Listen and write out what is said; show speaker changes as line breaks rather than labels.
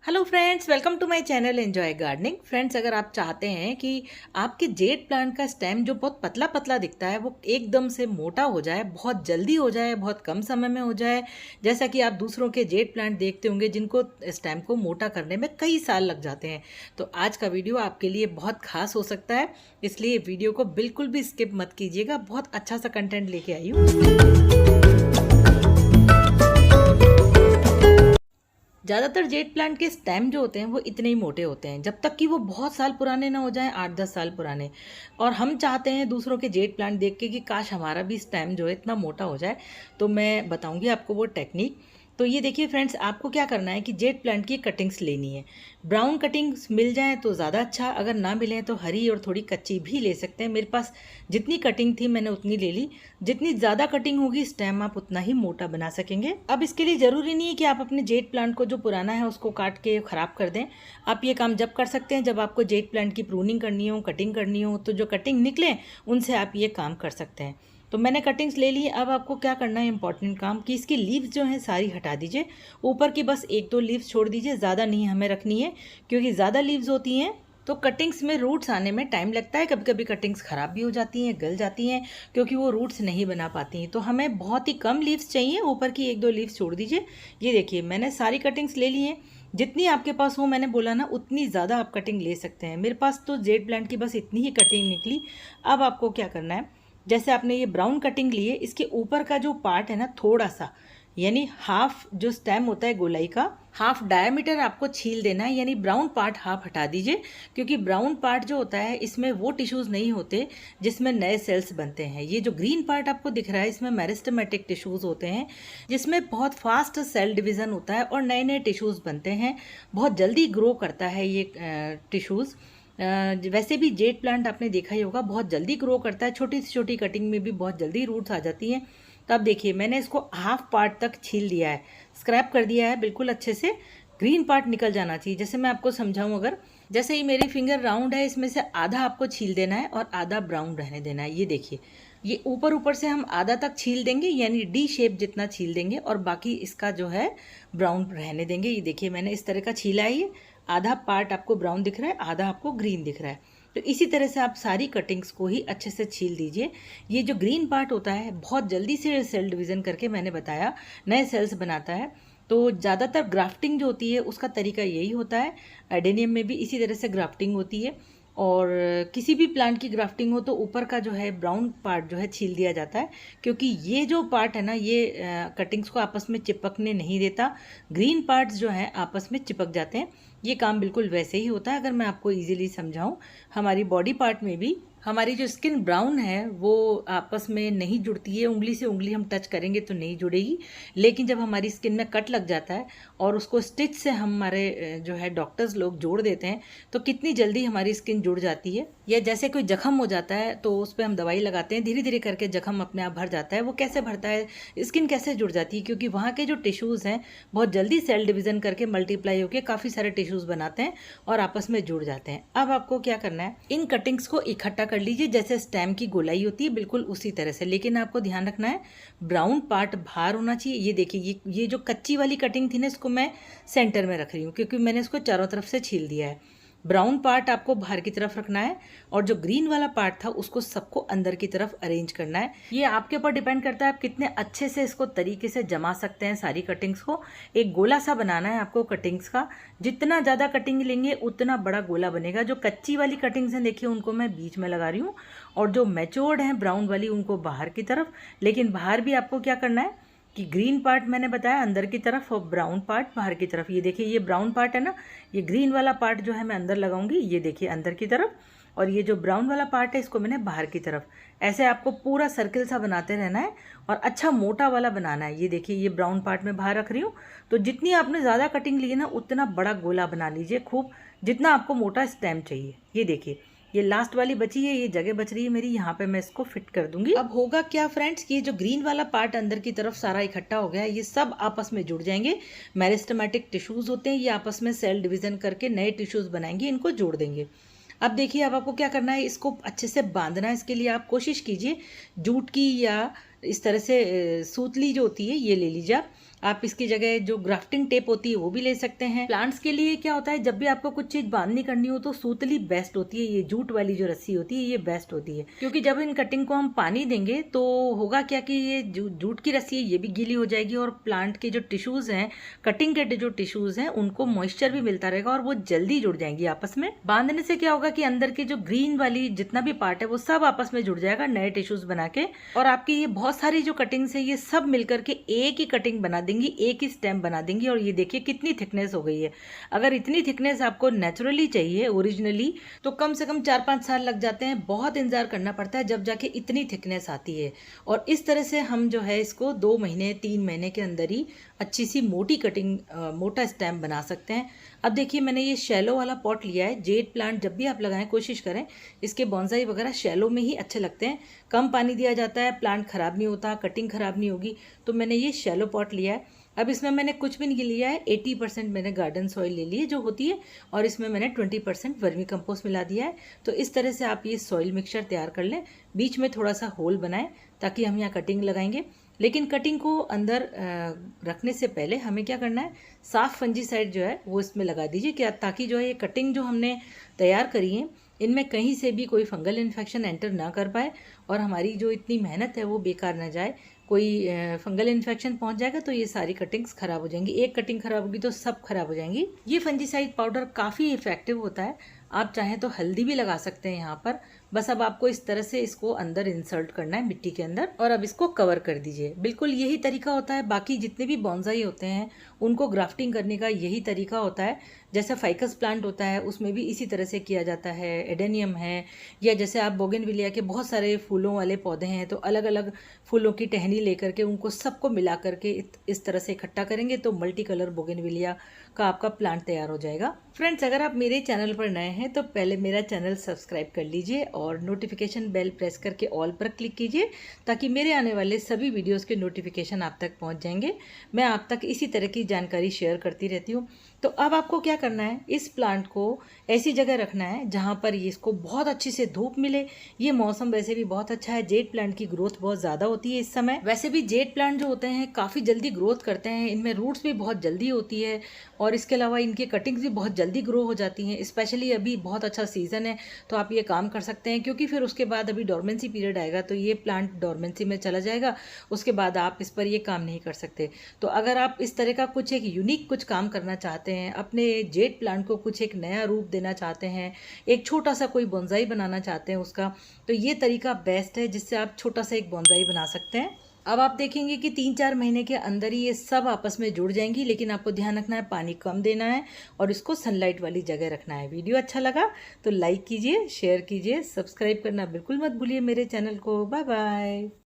Hello friends, welcome to my channel enjoy gardening. Friends, अगर आप चाहते हैं कि आपके जेड प्लांट का स्टेम जो बहुत पतला पतला दिखता है वो एकदम से मोटा हो जाए, बहुत जल्दी हो जाए, बहुत कम समय में हो जाए, जैसा कि आप दूसरों के जेड प्लांट देखते होंगे जिनको स्टेम को मोटा करने में कई साल लग जाते हैं, तो आज का वीडियो आपके लिए बहुत खास हो सकता है। इसलिए वीडियो को बिल्कुल भी स्किप मत कीजिएगा, बहुत अच्छा सा कंटेंट लेके आई हूँ। ज़्यादातर जेड प्लांट के स्टेम जो होते हैं वो इतने ही मोटे होते हैं जब तक कि वो बहुत साल पुराने ना हो जाएं, 8-10 साल पुराने। और हम चाहते हैं दूसरों के जेड प्लांट देख के कि काश हमारा भी स्टेम जो है इतना मोटा हो जाए। तो मैं बताऊंगी आपको वो टेक्निक। तो ये देखिए फ्रेंड्स, आपको क्या करना है कि जेड प्लांट की कटिंग्स लेनी है। ब्राउन कटिंग्स मिल जाए तो ज़्यादा अच्छा, अगर ना मिले तो हरी और थोड़ी कच्ची भी ले सकते हैं। मेरे पास जितनी कटिंग थी मैंने उतनी ले ली। जितनी ज़्यादा कटिंग होगी स्टेम आप उतना ही मोटा बना सकेंगे। अब इसके लिए ज़रूरी नहीं है कि आप अपने जेड प्लांट को जो पुराना है उसको काट के ख़राब कर दें। आप ये काम जब कर सकते हैं जब आपको जेड प्लांट की प्रूनिंग करनी हो, कटिंग करनी हो, तो जो कटिंग निकले उनसे आप ये काम कर सकते हैं। तो मैंने कटिंग्स ले ली। अब आपको क्या करना है, इंपॉर्टेंट काम, कि इसकी लीव्स जो हैं सारी हटा दीजिए। ऊपर की बस 1-2 लीव्स छोड़ दीजिए, ज़्यादा नहीं हमें रखनी है, क्योंकि ज़्यादा लीव्स होती हैं तो कटिंग्स में रूट्स आने में टाइम लगता है। कभी कभी कटिंग्स ख़राब भी हो जाती हैं, गल जाती हैं, क्योंकि वो रूट्स नहीं बना पाती हैं। तो हमें बहुत ही कम लीव्स चाहिए, ऊपर की 1-2 लीव्स छोड़ दीजिए। ये देखिए मैंने सारी कटिंग्स ले ली हैं। जितनी आपके पास हो, मैंने बोला ना, उतनी ज़्यादा आप कटिंग ले सकते हैं। मेरे पास तो जेड प्लांट की बस इतनी ही कटिंग निकली। अब आपको क्या करना है, जैसे आपने ये ब्राउन कटिंग ली है, इसके ऊपर का जो पार्ट है ना, थोड़ा सा, यानी हाफ जो स्टेम होता है गोलाई का, हाफ डायमीटर आपको छील देना है, यानी ब्राउन पार्ट हाफ हटा दीजिए। क्योंकि ब्राउन पार्ट जो होता है इसमें वो टिश्यूज़ नहीं होते जिसमें नए सेल्स बनते हैं। ये जो ग्रीन पार्ट आपको दिख रहा है इसमें मेरिस्टेमेटिक टिश्यूज़ होते हैं, जिसमें बहुत फास्ट सेल डिवीज़न होता है और नए नए टिश्यूज़ बनते हैं। बहुत जल्दी ग्रो करता है ये टिश्यूज़। वैसे भी जेड प्लांट आपने देखा ही होगा, बहुत जल्दी ग्रो करता है। छोटी सी छोटी कटिंग में भी बहुत जल्दी रूट्स आ जाती हैं। तो अब देखिए मैंने इसको हाफ पार्ट तक छील दिया है, स्क्रैप कर दिया है बिल्कुल अच्छे से। ग्रीन पार्ट निकल जाना चाहिए। जैसे मैं आपको समझाऊं, अगर जैसे ही मेरी फिंगर राउंड है, इसमें से आधा आपको छील देना है और आधा ब्राउन रहने देना है। ये देखिए, ये ऊपर ऊपर से हम आधा तक छील देंगे, यानी डी शेप जितना छील देंगे, और बाकी इसका जो है ब्राउन रहने देंगे। ये देखिए मैंने इस तरह का छीला है। ये आधा पार्ट आपको ब्राउन दिख रहा है, आधा आपको ग्रीन दिख रहा है। तो इसी तरह से आप सारी कटिंग्स को ही अच्छे से छील दीजिए। ये जो ग्रीन पार्ट होता है बहुत जल्दी से सेल डिवीज़न करके, मैंने बताया, नए सेल्स बनाता है। तो ज़्यादातर ग्राफ्टिंग जो होती है उसका तरीका यही होता है। एडेनियम में भी इसी तरह से ग्राफ्टिंग होती है। और किसी भी प्लांट की ग्राफ्टिंग हो तो ऊपर का जो है ब्राउन पार्ट जो है छील दिया जाता है, क्योंकि ये जो पार्ट है ना, ये कटिंग्स को आपस में चिपकने नहीं देता। ग्रीन पार्ट्स जो हैं आपस में चिपक जाते हैं। ये काम बिल्कुल वैसे ही होता है। अगर मैं आपको इजीली समझाऊं, हमारी बॉडी पार्ट में भी हमारी जो स्किन ब्राउन है वो आपस में नहीं जुड़ती है। उंगली से उंगली हम टच करेंगे तो नहीं जुड़ेगी, लेकिन जब हमारी स्किन में कट लग जाता है और उसको स्टिच से हमारे जो है डॉक्टर्स लोग जोड़ देते हैं, तो कितनी जल्दी हमारी स्किन जुड़ जाती है। या जैसे कोई जख्म हो जाता है तो उस पर हम दवाई लगाते हैं, धीरे धीरे करके जख्म अपने आप भर जाता है। वो कैसे भरता है, स्किन कैसे जुड़ जाती है, क्योंकि वहाँ के जो टिश्यूज़ हैं बहुत जल्दी सेल डिवीज़न करके मल्टीप्लाई होकर काफ़ी सारे टिश्यूज़ बनाते हैं और आपस में जुड़ जाते हैं। अब आपको क्या करना है, इन कटिंग्स को इकट्ठा कर लीजिए, जैसे स्टेम की गोलाई होती है बिल्कुल उसी तरह से। लेकिन आपको ध्यान रखना है, ब्राउन पार्ट बाहर होना चाहिए। ये देखिए, ये जो कच्ची वाली कटिंग थी ना, इसको मैं सेंटर में रख रही हूँ, क्योंकि मैंने इसको चारों तरफ से छील दिया है। ब्राउन पार्ट आपको बाहर की तरफ रखना है, और जो ग्रीन वाला पार्ट था उसको सबको अंदर की तरफ अरेंज करना है। ये आपके ऊपर डिपेंड करता है आप कितने अच्छे से इसको तरीके से जमा सकते हैं। सारी कटिंग्स को एक गोला सा बनाना है आपको कटिंग्स का। जितना ज़्यादा कटिंग लेंगे उतना बड़ा गोला बनेगा। जो कच्ची वाली कटिंग्स हैं देखिए, उनको मैं बीच में लगा रही हूँ, और जो मैच्योर्ड हैं ब्राउन वाली उनको बाहर की तरफ। लेकिन बाहर भी आपको क्या करना है कि ग्रीन पार्ट मैंने बताया अंदर की तरफ और ब्राउन पार्ट बाहर की तरफ। ये देखिए, ये ब्राउन पार्ट है ना, ये ग्रीन वाला पार्ट जो है मैं अंदर लगाऊंगी। ये देखिए अंदर की तरफ, और ये जो ब्राउन वाला पार्ट है इसको मैंने बाहर की तरफ। ऐसे आपको पूरा सर्किल सा बनाते रहना है और अच्छा मोटा वाला बनाना है। ये देखिए, ये ब्राउन पार्ट मैं बाहर रख रही हूँ। तो जितनी आपने ज़्यादा कटिंग ली है ना, उतना बड़ा गोला बना लीजिए खूब, जितना आपको मोटा स्टेम चाहिए। ये देखिए, ये लास्ट वाली बची है, ये जगह बच रही है मेरी, यहाँ पे मैं इसको फिट कर दूंगी। अब होगा क्या फ्रेंड्स, कि ये जो ग्रीन वाला पार्ट अंदर की तरफ सारा इकट्ठा हो गया है, ये सब आपस में जुड़ जाएंगे। मेरिस्टेमेटिक टिश्यूज होते हैं, ये आपस में सेल डिवीजन करके नए टिश्यूज बनाएंगे, इनको जोड़ देंगे। अब देखिए, अब आपको क्या करना है, इसको अच्छे से बांधना है। इसके लिए आप कोशिश कीजिए जूट की या इस तरह से सूतली जो होती है ये ले लीजिए आप, आप इसकी जगह जो ग्राफ्टिंग टेप होती है वो भी ले सकते हैं। प्लांट्स के लिए क्या होता है, जब भी आपको कुछ चीज बांधनी करनी हो तो सूतली बेस्ट होती है, ये जूट वाली जो रस्सी होती है ये बेस्ट होती है, क्योंकि जब इन कटिंग को हम पानी देंगे तो होगा क्या कि ये जूट की रस्सी है ये भी गीली हो जाएगी और प्लांट के जो टिश्यूज हैं, कटिंग के जो टिश्यूज हैं उनको मॉइस्चर भी मिलता रहेगा और वो जल्दी जुड़ जाएंगी आपस में। बांधने से क्या होगा कि अंदर के जो ग्रीन वाली जितना भी पार्ट है वो सब आपस में जुड़ जाएगा नए टिश्यूज बना के, और आपकी ये बहुत सारी जो कटिंग्स है ये सब मिलकर के एक ही कटिंग बना देंगी, एक ही स्टेम बना देंगी। और ये देखिए कितनी थिकनेस हो गई है। अगर इतनी थिकनेस आपको नेचुरली चाहिए ओरिजिनली तो कम से कम 4-5 साल लग जाते हैं, बहुत इंतजार करना पड़ता है जब जाके इतनी थिकनेस आती है। और इस तरह से हम जो है इसको 2 महीने 3 महीने के अंदर ही अच्छी सी मोटी कटिंग मोटा स्टेम बना सकते हैं। अब देखिए मैंने ये शैलो वाला पॉट लिया है। जेड प्लांट जब भी आप लगाएं कोशिश करें इसके बॉन्साई वगैरह शैलो में ही अच्छे लगते हैं, कम पानी दिया जाता है, प्लांट खराब नहीं होता, कटिंग खराब नहीं होगी। तो मैंने ये शैलो पॉट लिया है। अब इसमें मैंने कुछ भी नहीं लिया है, 80% मैंने गार्डन सॉइल ले ली है जो होती है, और इसमें मैंने 20% वर्मी कंपोस्ट मिला दिया है। तो इस तरह से आप ये सॉइल मिक्सचर तैयार कर लें, बीच में थोड़ा सा होल बनाएं ताकि हम यहाँ कटिंग लगाएंगे। लेकिन कटिंग को अंदर रखने से पहले हमें क्या करना है, साफ फंजीसाइड जो है वो इसमें लगा दीजिए, क्या ताकि जो है ये कटिंग जो हमने तैयार करी है इनमें कहीं से भी कोई फंगल इन्फेक्शन एंटर ना कर पाए और हमारी जो इतनी मेहनत है वो बेकार ना जाए। कोई फंगल इन्फेक्शन पहुंच जाएगा तो ये सारी कटिंग्स खराब हो जाएंगी, एक कटिंग खराब होगी तो सब खराब हो जाएंगी। ये फंजीसाइड पाउडर काफ़ी इफेक्टिव होता है, आप चाहें तो हल्दी भी लगा सकते हैं यहाँ पर। बस अब आपको इस तरह से इसको अंदर इंसर्ट करना है मिट्टी के अंदर और अब इसको कवर कर दीजिए। बिल्कुल यही तरीका होता है, बाकी जितने भी बॉन्साई होते हैं उनको ग्राफ्टिंग करने का यही तरीका होता है। जैसे फाइकस प्लांट होता है उसमें भी इसी तरह से किया जाता है, एडेनियम है, या जैसे आप बोगनविलिया के बहुत सारे फूलों वाले पौधे हैं तो अलग अलग फूलों की टहनी लेकर के उनको सबको मिला करके इस तरह से इकट्ठा करेंगे तो मल्टी कलर बोगनविलिया का आपका प्लांट तैयार हो जाएगा। फ्रेंड्स, अगर आप मेरे चैनल पर नए हैं तो पहले मेरा चैनल सब्सक्राइब कर लीजिए और नोटिफिकेशन बेल प्रेस करके ऑल पर क्लिक कीजिए ताकि मेरे आने वाले सभी वीडियोस के नोटिफिकेशन आप तक पहुंच जाएंगे। मैं आप तक इसी तरह की जानकारी शेयर करती रहती हूँ। तो अब आपको क्या करना है, इस प्लांट को ऐसी जगह रखना है जहाँ पर ये इसको बहुत अच्छी से धूप मिले। ये मौसम वैसे भी बहुत अच्छा है, जेड प्लांट की ग्रोथ बहुत ज़्यादा होती है इस समय। वैसे भी जेड प्लांट जो होते हैं काफ़ी जल्दी ग्रोथ करते हैं, इनमें रूट्स भी बहुत जल्दी होती है और इसके अलावा इनकी कटिंग्स भी बहुत जल्दी ग्रो हो जाती हैं। स्पेशली अभी बहुत अच्छा सीज़न है तो आप ये काम कर सकते हैं, क्योंकि फिर उसके बाद अभी डोरमेंसी पीरियड आएगा तो ये प्लांट डोरमेंसी में चला जाएगा, उसके बाद आप इस पर ये काम नहीं कर सकते। तो अगर आप इस तरह का कुछ एक यूनिक कुछ काम करना चाहते हैं, अपने जेड प्लांट को कुछ एक नया रूप देना चाहते हैं, एक छोटा सा कोई बोनसाई बनाना चाहते हैं उसका, तो ये तरीका बेस्ट है जिससे आप छोटा सा एक बोनसाई बना सकते हैं। अब आप देखेंगे कि 3-4 महीने के अंदर ही ये सब आपस में जुड़ जाएंगी, लेकिन आपको ध्यान रखना है पानी कम देना है और इसको सनलाइट वाली जगह रखना है। वीडियो अच्छा लगा तो लाइक कीजिए, शेयर कीजिए, सब्सक्राइब करना बिल्कुल मत भूलिए मेरे चैनल को। Bye bye.